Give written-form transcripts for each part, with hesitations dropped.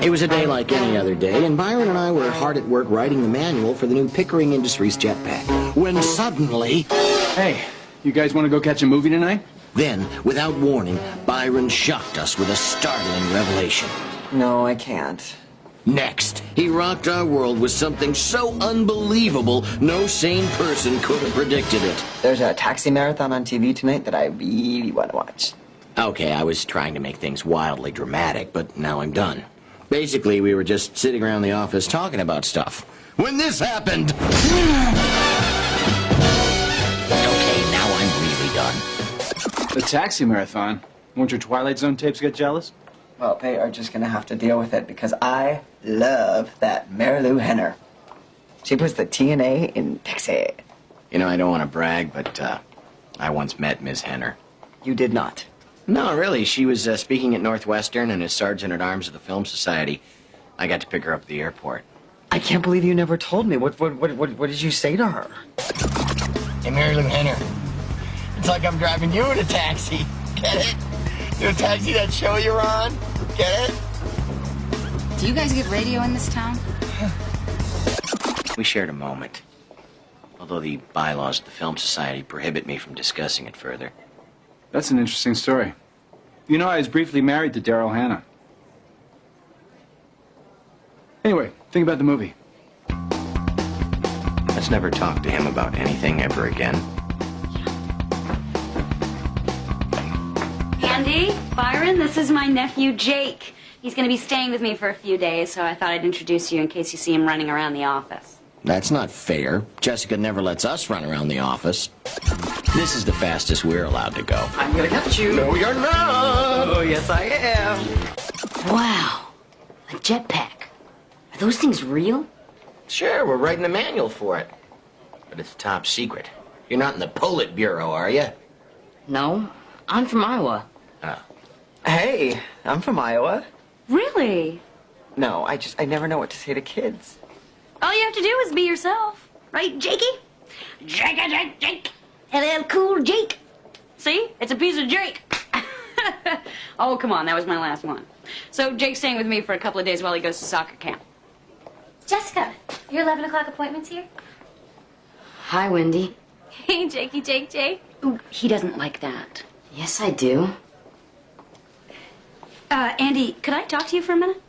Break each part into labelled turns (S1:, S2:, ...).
S1: It was a day like any other day, and Byron and I were hard at work writing the manual for the new Pickering Industries jetpack. When suddenly...
S2: Hey, you guys want to go catch a movie tonight?
S1: Then, without warning, Byron shocked us with a startling revelation.
S3: No, I can't.
S1: Next, he rocked our world with something so unbelievable, no sane person could have predicted it.
S3: There's a taxi marathon on TV tonight that I really want to watch.
S1: Okay, I was trying to make things wildly dramatic, but now I'm done. Basically, we were just sitting around the office talking about stuff. When this happened... Okay, now I'm really done.
S2: The taxi marathon. Won't your Twilight Zone tapes get jealous?
S3: Well, they are just going to have to deal with it because I love that Marilu Henner. She puts the TNA in Texas.
S1: You know, I don't want to brag, but I once met Ms. Henner.
S3: You did not.
S1: No, really. She was speaking at Northwestern and as Sergeant-at-Arms of the Film Society. I got to pick her up at the airport.
S3: I can't believe you never told me. What did you say to her?
S1: Hey, Marilu Henner. It's like I'm driving you in a taxi. Get it? You a taxi that show you're on? Get it?
S4: Do you guys get radio in this town?
S1: We shared a moment. Although the bylaws of the Film Society prohibit me from discussing it further.
S2: That's an interesting story. You know, I was briefly married to Daryl Hannah. Anyway, think about the movie.
S1: Let's never talk to him about anything ever again.
S4: Andy, Byron, this is my nephew, Jake. He's going to be staying with me for a few days, so I thought I'd introduce you in case you see him running around the office.
S1: That's not fair. Jessica never lets us run around the office. This is the fastest we're allowed to go.
S3: I'm going to catch you.
S1: No, you're not.
S3: Oh, yes, I am.
S4: Wow, a jetpack. Are those things real?
S1: Sure, we're writing the manual for it. But it's top secret. You're not in the Politburo, are you?
S4: No, I'm from Iowa.
S1: Oh.
S3: Hey, I'm from Iowa.
S4: Really?
S3: No, I never know what to say to kids.
S4: All you have to do is be yourself. Right, Jakey? Jake. Hello, cool Jake. See? It's a piece of Jake. Oh, come on. That was my last one. So Jake's staying with me for a couple of days while he goes to soccer camp.
S5: Jessica, your 11 o'clock appointment's here?
S4: Hi, Wendy.
S5: Hey, Jakey, Jake.
S4: Ooh, he doesn't like that.
S5: Yes, I do.
S4: Andy, could I talk to you for a minute?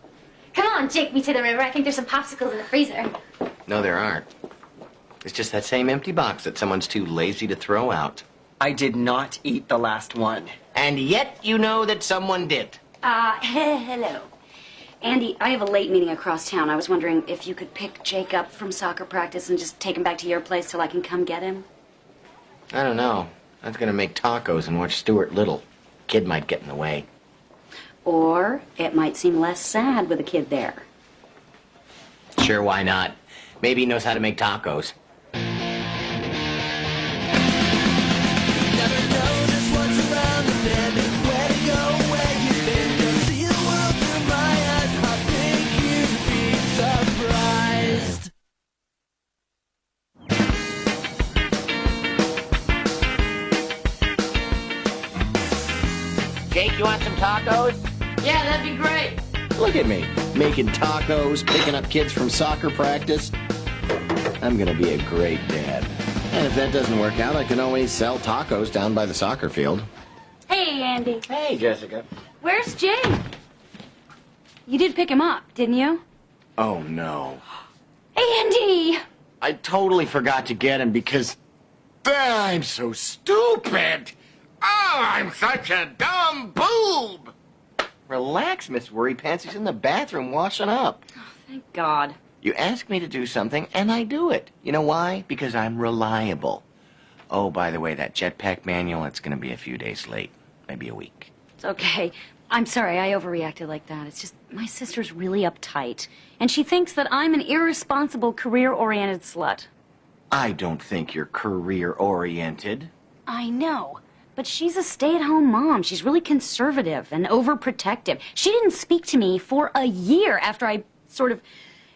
S5: Come on, Jake me to the river. I think there's some popsicles in the freezer.
S1: No, there aren't. It's just that same empty box that someone's too lazy to throw out.
S3: I did not eat the last one.
S1: And yet you know that someone did.
S4: Hello. Andy, I have a late meeting across town. I was wondering if you could pick Jake up from soccer practice and just take him back to your place till I can come get him.
S1: I don't know. I was going to make tacos and watch Stuart Little. Kid might get in the way.
S4: Or it might seem less sad with a kid there.
S1: Sure, why not? Maybe he knows how to make tacos. Jake, you want some tacos?
S4: Yeah, that'd be great.
S1: Look at me, making tacos, picking up kids from soccer practice. I'm gonna be a great dad. And if that doesn't work out, I can always sell tacos down by the soccer field.
S4: Hey, Andy.
S1: Hey, Jessica.
S4: Where's Jake? You did pick him up, didn't you?
S1: Oh, no.
S4: Hey, Andy!
S1: I totally forgot to get him because I'm so stupid. Oh, I'm such a dumb boob. Relax, Miss Worry Pants. He's in the bathroom washing up.
S4: Oh, thank God.
S1: You ask me to do something, and I do it. You know why? Because I'm reliable. Oh, by the way, that jetpack manual, it's going to be a few days late. Maybe a week.
S4: It's okay. I'm sorry I overreacted like that. It's just my sister's really uptight, and she thinks that I'm an irresponsible, career-oriented slut.
S1: I don't think you're career-oriented.
S4: I know, but she's a stay-at-home mom. She's really conservative and overprotective. She didn't speak to me for a year after I sort of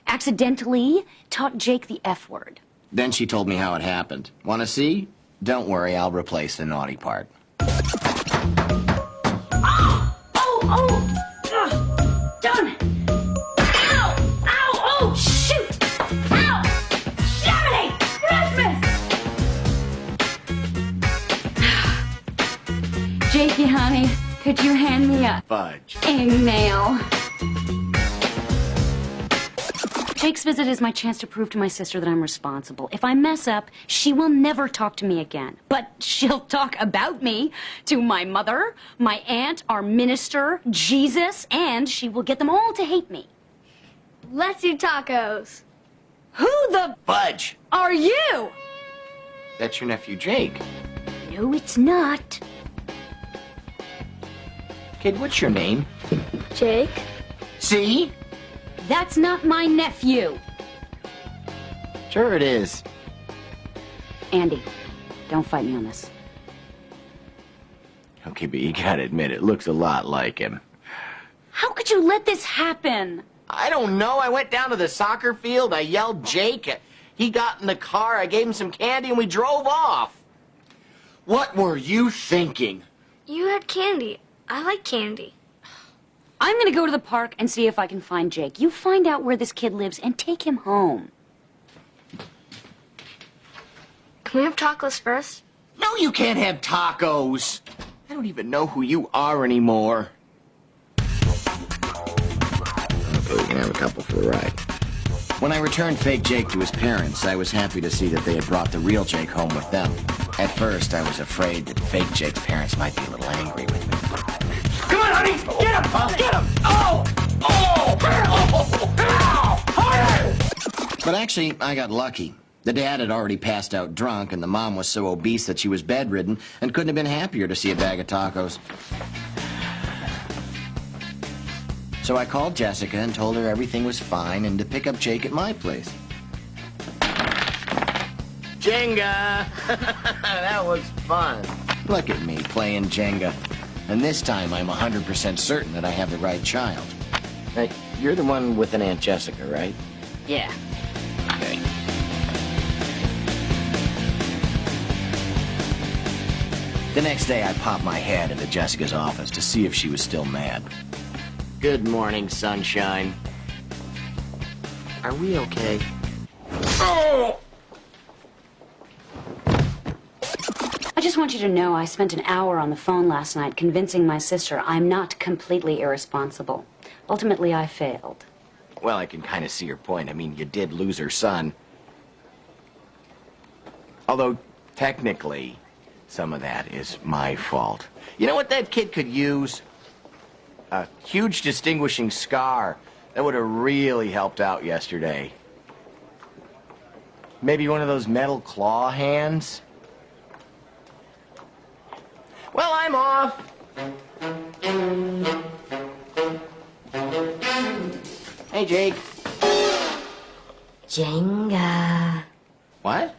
S4: accidentally taught Jake the F word.
S1: Then she told me how it happened. Want to see? Don't worry, I'll replace the naughty part.
S4: Oh! Darn it! Would you hand me a
S1: Fudge.
S4: nail? Jake's visit is my chance to prove to my sister that I'm responsible. If I mess up, she will never talk to me again. But she'll talk about me to my mother, my aunt, our minister, Jesus, and she will get them all to hate me.
S5: Let's do tacos.
S4: Who the
S1: Fudge.
S4: are you?
S1: That's your nephew, Jake.
S4: No, it's not.
S1: Kid, what's your name?
S5: Jake?
S1: See?
S4: That's not my nephew.
S1: Sure it is.
S4: Andy, don't fight me on this.
S1: Okay, but you gotta admit, it looks a lot like him.
S4: How could you let this happen?
S1: I don't know. I went down to the soccer field. I yelled Jake. He got in the car. I gave him some candy and we drove off. What were you thinking?
S5: You had candy. I like candy.
S4: I'm gonna go to the park and see if I can find Jake. You find out where this kid lives and take him home.
S5: Can we have tacos first?
S1: No, you can't have tacos. I don't even know who you are anymore. Okay, we can have a couple for the ride. When I returned fake Jake to his parents, I was happy to see that they had brought the real Jake home with them. At first, I was afraid that fake Jake's parents might be a little angry with me. Come on, honey! Get him! Get him! Oh! Oh! Ow! Harder! But actually, I got lucky. The dad had already passed out drunk, and the mom was so obese that she was bedridden and couldn't have been happier to see a bag of tacos. So I called Jessica and told her everything was fine and to pick up Jake at my place. Jenga! That was fun. Look at me playing Jenga. And this time I'm 100% certain that I have the right child. Hey, you're the one with an Aunt Jessica, right?
S4: Yeah.
S1: Okay. The next day I popped my head into Jessica's office to see if she was still mad. Good morning, sunshine. Are we okay? Oh!
S4: I just want you to know I spent an hour on the phone last night convincing my sister I'm not completely irresponsible. Ultimately, I failed.
S1: Well, I can kind of see your point. I mean, you did lose her son. Although, technically, some of that is my fault. You know what that kid could use? A huge distinguishing scar. That would have really helped out yesterday. Maybe one of those metal claw hands? Well, I'm off. Hey, Jake.
S6: Jenga.
S1: What?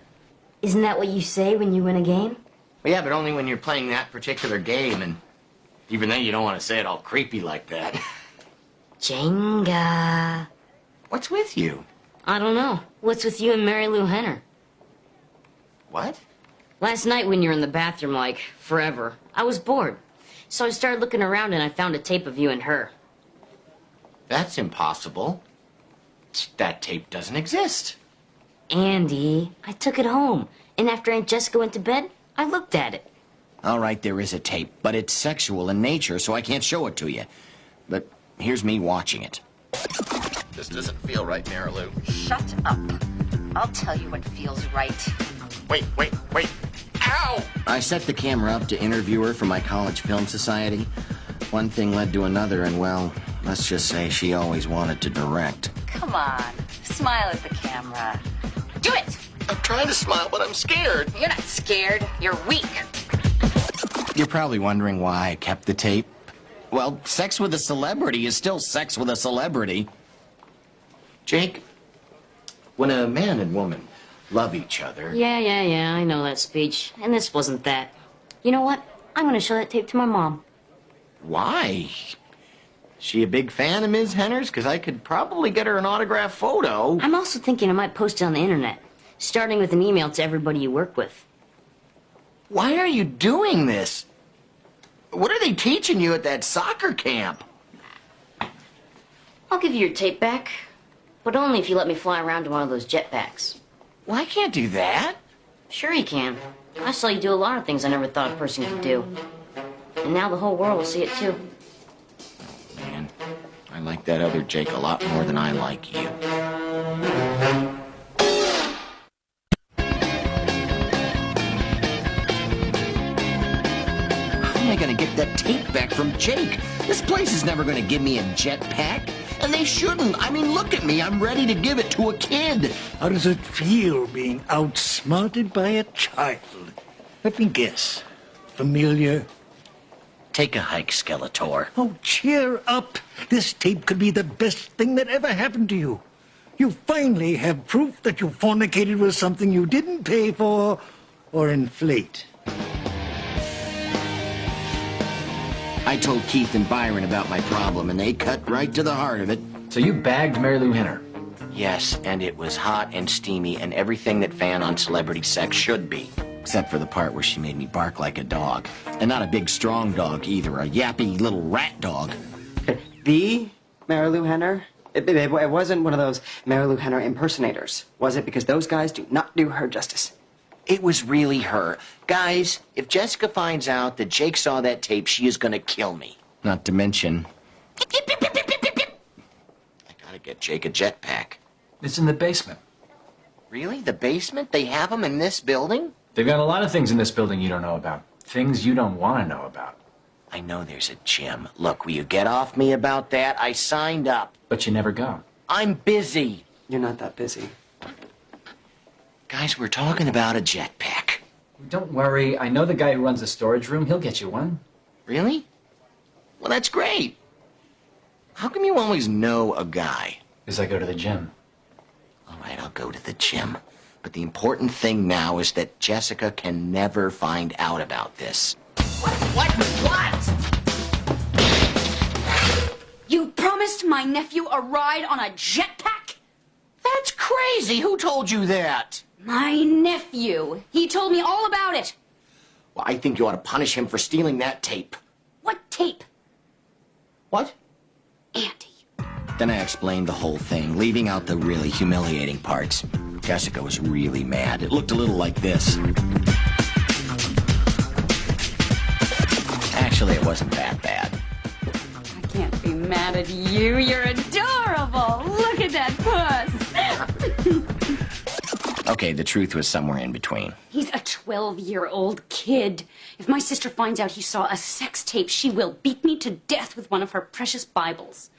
S6: Isn't that what you say when you win a game?
S1: Well, yeah, but only when you're playing that particular game, and even then you don't want to say it all creepy like that.
S6: Jenga.
S1: What's with you?
S6: I don't know. What's with you and Mary Lou Henner?
S1: What?
S6: Last night when you were in the bathroom, like, forever, I was bored. So I started looking around and I found a tape of you and her.
S1: That's impossible. That tape doesn't exist.
S6: Andy, I took it home. And after Aunt Jessica went to bed, I looked at it.
S1: All right, there is a tape, but it's sexual in nature, so I can't show it to you. But here's me watching it. This doesn't feel right, Marilu.
S7: Shut up. I'll tell you what feels right.
S1: Wait. Ow! I set the camera up to interview her for my college film society. One thing led to another, and well, let's just say she always wanted to direct.
S7: Come on. Smile at the camera. Do it!
S1: I'm trying to smile, but I'm scared.
S7: You're not scared. You're weak.
S1: You're probably wondering why I kept the tape. Well, sex with a celebrity is still sex with a celebrity. Jake, when a man and woman love each other...
S6: Yeah, I know that speech. And this wasn't that. You know what? I'm gonna show that tape to my mom.
S1: Why? She a big fan of Ms. Henner's? Because I could probably get her an autographed photo.
S6: I'm also thinking I might post it on the internet, starting with an email to everybody you work with.
S1: Why are you doing this? What are they teaching you at that soccer camp?
S6: I'll give you your tape back, but only if you let me fly around in one of those jetpacks.
S1: Well, I can't do that.
S6: Sure you can. I saw you do a lot of things I never thought a person could do. And now the whole world will see it too.
S1: Man, I like that other Jake a lot more than I like you. How am I gonna get that tape back from Jake? This place is never gonna give me a jetpack. And they shouldn't. I mean, look at me. I'm ready to give it to a kid.
S8: How does it feel being outsmarted by a child? Let me guess. Familiar?
S1: Take a hike, Skeletor.
S8: Oh, cheer up. This tape could be the best thing that ever happened to you. You finally have proof that you fornicated with something you didn't pay for or inflate.
S1: I told Keith and Byron about my problem, and they cut right to the heart of it.
S2: So you bagged Mary Lou Henner.
S1: Yes, and it was hot and steamy and everything that fan on celebrity sex should be. Except for the part where she made me bark like a dog. And not a big, strong dog either, a yappy little rat dog.
S3: The Mary Lou Henner? It wasn't one of those Mary Lou Henner impersonators, was it? Because those guys do not do her justice.
S1: It was really her. Guys, if Jessica finds out that Jake saw that tape, she is gonna kill me. Not to mention... I gotta get Jake a jetpack.
S2: It's in the basement.
S1: Really? The basement? They have them in this building?
S2: They've got a lot of things in this building you don't know about. Things you don't want to know about.
S1: I know there's a gym. Look, will you get off me about that? I signed up.
S2: But you never go.
S1: I'm busy.
S3: You're not that busy.
S1: Guys, we're talking about a jetpack.
S2: Don't worry. I know the guy who runs the storage room. He'll get you one.
S1: Really? Well, that's great. How come you always know a guy?
S2: Because I go to the gym.
S1: All right, I'll go to the gym. But the important thing now is that Jessica can never find out about this. What?
S4: You promised my nephew a ride on a jetpack?
S1: That's crazy. Who told you that?
S4: My nephew. He told me all about it.
S1: Well, I think you ought to punish him for stealing that tape.
S4: What tape?
S1: What?
S4: Andy.
S1: Then I explained the whole thing, leaving out the really humiliating parts. Jessica was really mad. It looked a little like this. Actually, it wasn't that bad.
S4: I can't be mad at you. You're adorable. Look at that puss.
S1: Okay, the truth was somewhere in between.
S4: He's a 12-year-old kid. If my sister finds out he saw a sex tape, she will beat me to death with one of her precious Bibles.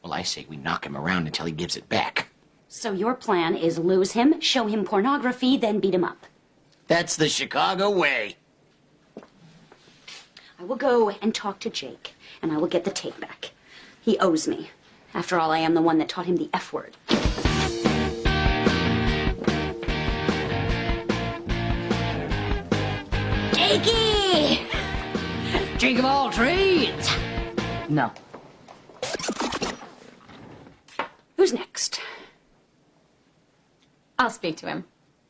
S1: Well, I say we knock him around until he gives it back.
S4: So your plan is lose him, show him pornography, then beat him up.
S1: That's the Chicago way.
S4: I will go and talk to Jake, and I will get the tape back. He owes me. After all, I am the one that taught him the F word. Jakey! Jake of all trades!
S3: No.
S4: Who's next?
S5: I'll speak to him.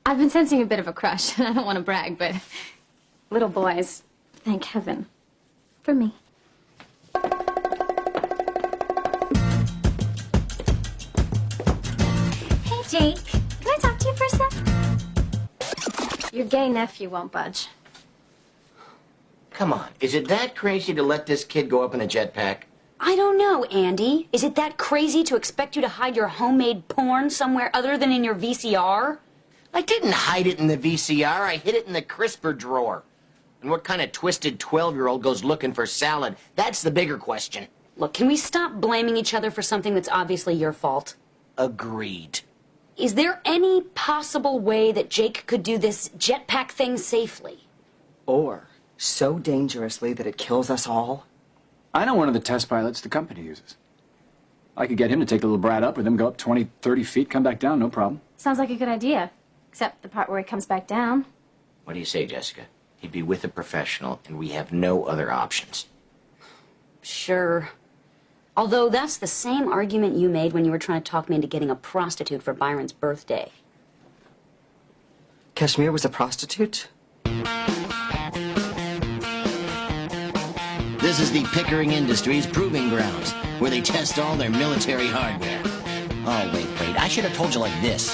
S5: I've been sensing a bit of a crush, and I don't want to brag, but little boys, thank heaven, for me. Hey, Jake. Can I talk to you for a sec? Your gay nephew won't budge.
S1: Come on, is it that crazy to let this kid go up in a jetpack?
S4: I don't know, Andy. Is it that crazy to expect you to hide your homemade porn somewhere other than in your VCR?
S1: I didn't hide it in the VCR. I hid it in the crisper drawer. And what kind of twisted 12-year-old goes looking for salad? That's the bigger question.
S4: Look, can we stop blaming each other for something that's obviously your fault?
S1: Agreed.
S4: Is there any possible way that Jake could do this jetpack thing safely?
S3: Or so dangerously that it kills us all?
S2: I know one of the test pilots the company uses. I could get him to take the little brat up with him, go up 20, 30 feet, come back down, no problem.
S5: Sounds like a good idea, except the part where he comes back down.
S1: What do you say, Jessica? He'd be with a professional, and we have no other options.
S4: Sure. Although that's the same argument you made when you were trying to talk me into getting a prostitute for Byron's birthday.
S3: Kashmir was a prostitute?
S1: This is the Pickering Industries Proving Grounds, where they test all their military hardware. Oh, wait, I should have told you like this.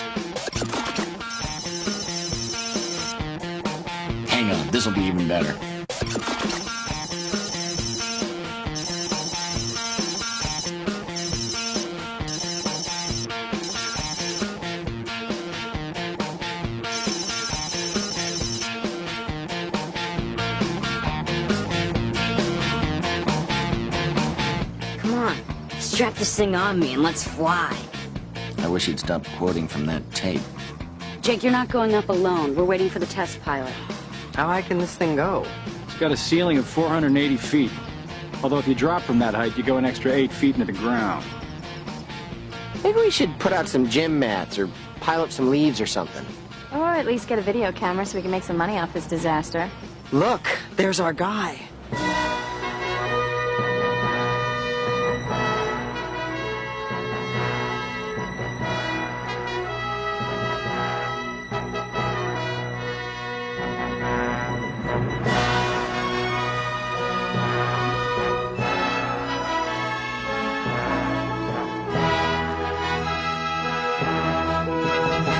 S1: Hang on, this'll be even better.
S6: Strap this thing on me and let's fly.
S1: I wish he'd stop quoting from that tape.
S4: Jake, you're not going up alone. We're waiting for the test pilot.
S3: How high can this thing go?
S2: It's got a ceiling of 480 feet. Although if you drop from that height, you go an extra 8 feet into the ground.
S1: Maybe we should put out some gym mats or pile up some leaves or something.
S5: Or at least get a video camera so we can make some money off this disaster.
S3: Look, there's our guy.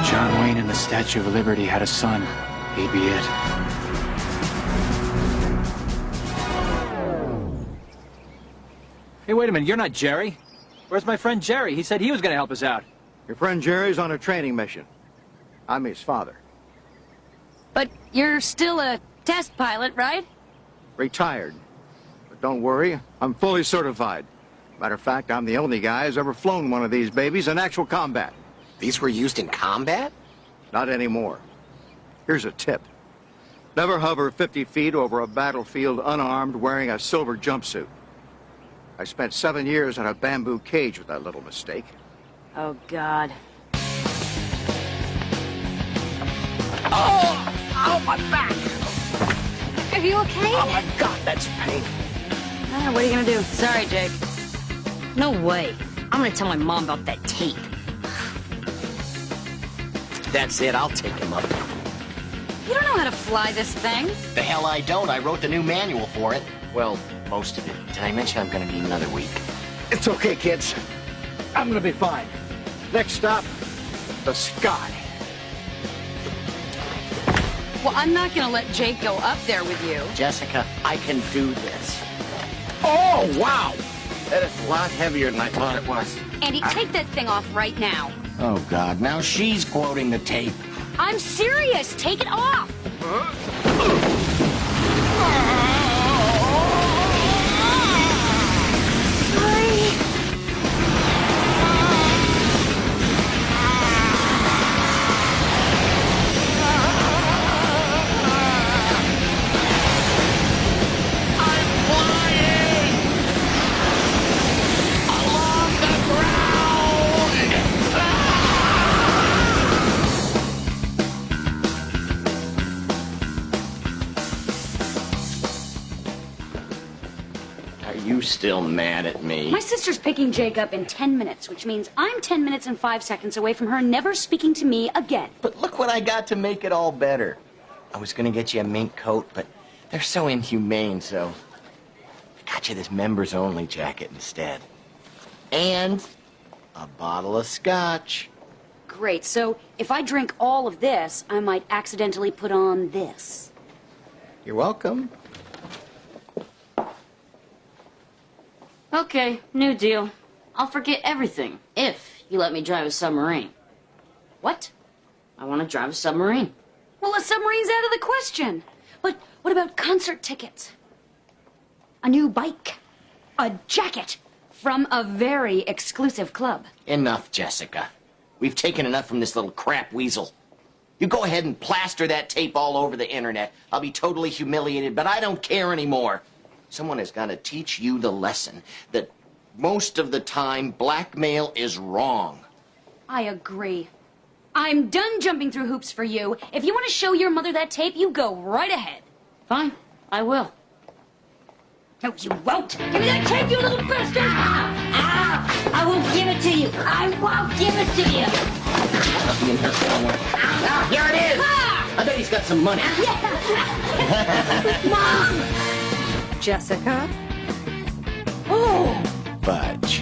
S2: John Wayne and the Statue of Liberty had a son. He'd be it. Hey, wait a minute. You're not Jerry. Where's my friend Jerry? He said he was going to help us out.
S9: Your friend Jerry's on a training mission. I'm his father.
S4: But you're still a test pilot, right?
S9: Retired. But don't worry, I'm fully certified. Matter of fact, I'm the only guy who's ever flown one of these babies in actual combat.
S1: These were used in combat?
S9: Not anymore. Here's a tip. Never hover 50 feet over a battlefield unarmed wearing a silver jumpsuit. I spent 7 years in a bamboo cage with that little mistake.
S4: Oh, God.
S1: Oh, my back!
S5: Are you okay?
S1: Oh, my God, that's pain.
S4: Ah, what are you gonna do? Sorry, Jake.
S6: No way. I'm gonna tell my mom about that tape.
S1: That's it, I'll take him up.
S4: You don't know how to fly this thing.
S1: The hell I don't. I wrote the new manual for it. Well, most of it. Did I mention I'm gonna need another week?
S9: It's okay, kids. I'm gonna be fine. Next stop, the sky.
S4: Well, I'm not gonna let Jake go up there with you.
S1: Jessica, I can do this. Oh, wow! That is a lot heavier than I thought it was.
S4: Andy, take that thing off right now.
S1: Oh, God, now she's quoting the tape.
S4: I'm serious. Take it off.
S1: Are you still mad at me?
S4: My sister's picking Jake up in 10 minutes, which means I'm 10 minutes and 5 seconds away from her never speaking to me again.
S1: But look what I got to make it all better. I was gonna get you a mink coat, but they're so inhumane, so I got you this members-only jacket instead. And a bottle of scotch.
S4: Great. So if I drink all of this, I might accidentally put on this.
S1: You're welcome.
S6: Okay, new deal. I'll forget everything if you let me drive a submarine.
S4: What?
S6: I want to drive a submarine.
S4: Well, a submarine's out of the question. But what about concert tickets? A new bike? A jacket from a very exclusive club?
S1: Enough, Jessica. We've taken enough from this little crap weasel. You go ahead and plaster that tape all over the internet. I'll be totally humiliated, but I don't care anymore. Someone has got to teach you the lesson that most of the time blackmail is wrong.
S4: I agree. I'm done jumping through hoops for you. If you want to show your mother that tape, you go right ahead.
S6: Fine, I will.
S4: No, you won't. Give me that tape, you little bastard!
S6: I won't give it to you. I won't give it to you.
S1: I'll be in here somewhere. Here it is! I bet he's got some money.
S4: Mom!
S10: Jessica?
S4: Oh!
S1: Fudge.